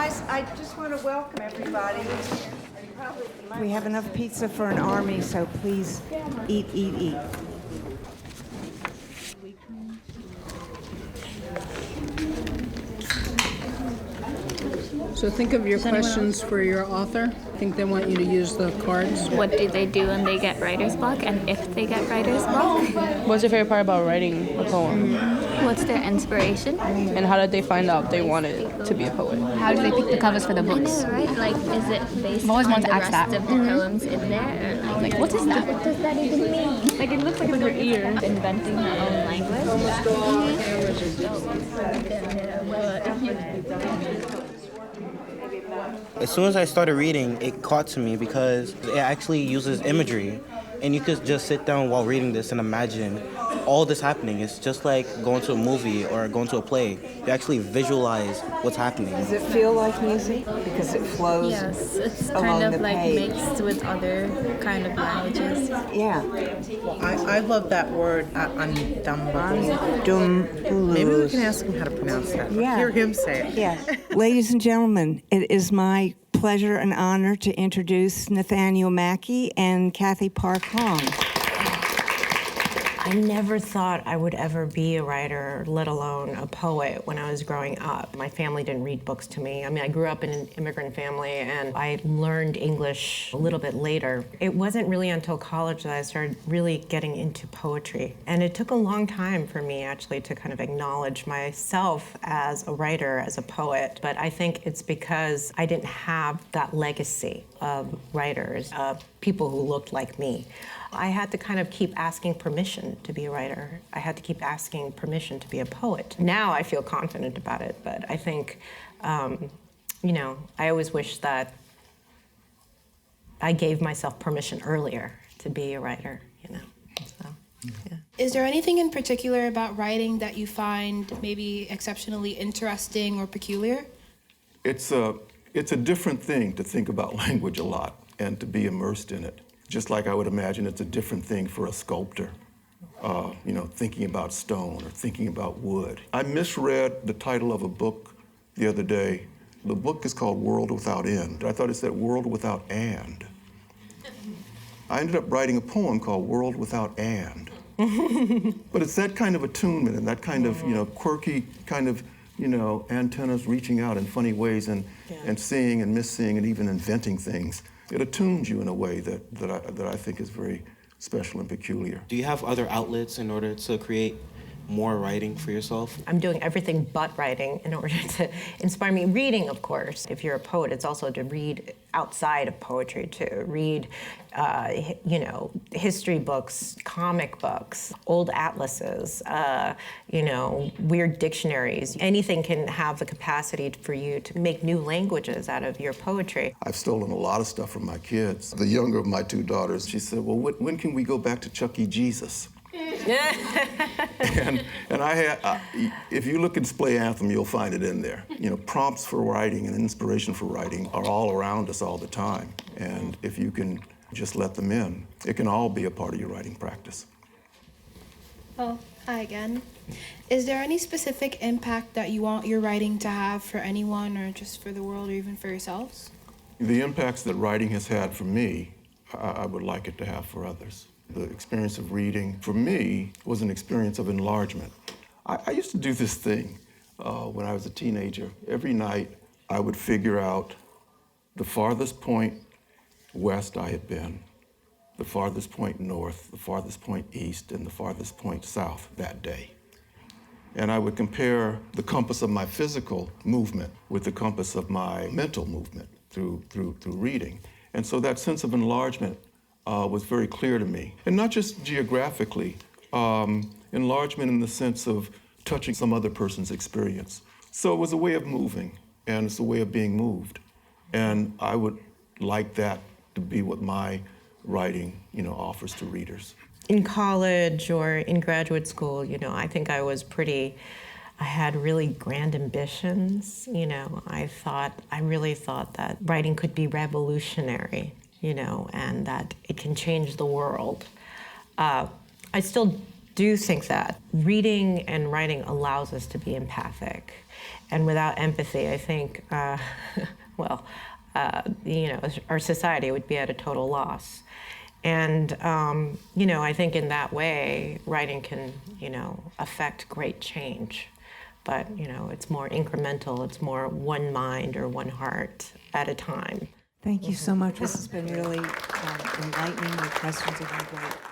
guys, I just want to welcome everybody. We have enough pizza for an army, so please eat, eat, eat. So think of your questions for your author. I think they want you to use the cards. What do they do when they get writer's block, and if they get writer's block? What's your favorite part about writing a poem? What's their inspiration? And how did they find out they wanted to be a poet? How do they pick the covers for the I books? know, right? Like, is it based I've always on wanted the to ask rest that. of the poems in there? Or Like, what is that? What does that even mean? Like, it looks like it's her ear. Inventing her own language? As soon as I started reading, it caught to me because it actually uses imagery. And you could just sit down while reading this and imagine all this happening. It's just like going to a movie or going to a play. You actually visualize what's happening. Does it feel like music? Because it flows Yes, it's along kind the of like page. mixed with other kind of languages. Yeah. I love that word, andambulu. Dum. Maybe we can ask him how to pronounce that. Yeah. Hear him say it. Yes. Ladies and gentlemen, it is my pleasure and honor to introduce Nathaniel Mackey and Kathy Park Hong. I never thought I would ever be a writer, let alone a poet, when I was growing up. My family didn't read books to me. I mean, I grew up in an immigrant family, and I learned English a little bit later. It wasn't really until college that I started really getting into poetry. And it took a long time for me, actually, to kind of acknowledge myself as a writer, as a poet. But I think it's because I didn't have that legacy of writers, of people who looked like me. I had to kind of keep asking permission to be a writer. I had to keep asking permission to be a poet. Now I feel confident about it, but I think, you know, I always wish that I gave myself permission earlier to be a writer, you know, so, yeah. Is there anything in particular about writing that you find maybe exceptionally interesting or peculiar? It's a different thing to think about language a lot and to be immersed in it. Just like I would imagine it's a different thing for a sculptor, you know, thinking about stone or thinking about wood. I misread the title of a book the other day. The book is called World Without End. I thought it said World Without And. I ended up writing a poem called World Without And. But it's that kind of attunement and that kind of, you know, quirky kind of, you know, antennas reaching out in funny ways and seeing and misseeing and even inventing things. It attunes you in a way that I think is very special and peculiar. Do you have other outlets in order to create more writing for yourself? I'm doing everything but writing in order to inspire me. Reading, of course. If you're a poet, it's also to read outside of poetry, to read, you know, history books, comic books, old atlases, you know, weird dictionaries. Anything can have the capacity for you to make new languages out of your poetry. I've stolen a lot of stuff from my kids. The younger of my two daughters, she said, well, when can we go back to Chuck E. Jesus? and I had, if you look at Display Anthem, you'll find it in there. You know, prompts for writing and inspiration for writing are all around us all the time. And if you can just let them in, it can all be a part of your writing practice. Oh, hi again. Is there any specific impact that you want your writing to have for anyone or just for the world or even for yourselves? The impacts that writing has had for me, I would like it to have for others. The experience of reading, for me, was an experience of enlargement. I used to do this thing when I was a teenager. Every night, I would figure out the farthest point west I had been, the farthest point north, the farthest point east, and the farthest point south that day. And I would compare the compass of my physical movement with the compass of my mental movement through reading. And so that sense of enlargement was very clear to me. And not just geographically, enlargement in the sense of touching some other person's experience. So it was a way of moving, and it's a way of being moved. And I would like that to be what my writing, you know, offers to readers. In college or in graduate school, you know, I think I had really grand ambitions, you know. I really thought that writing could be revolutionary, you know, and that it can change the world. I still do think that reading and writing allows us to be empathic. And without empathy, I think, our society would be at a total loss. And, I think in that way, writing can, affect great change. But, it's more incremental. It's more one mind or one heart at a time. Thank you so much. This has been really enlightening. Your questions have been great.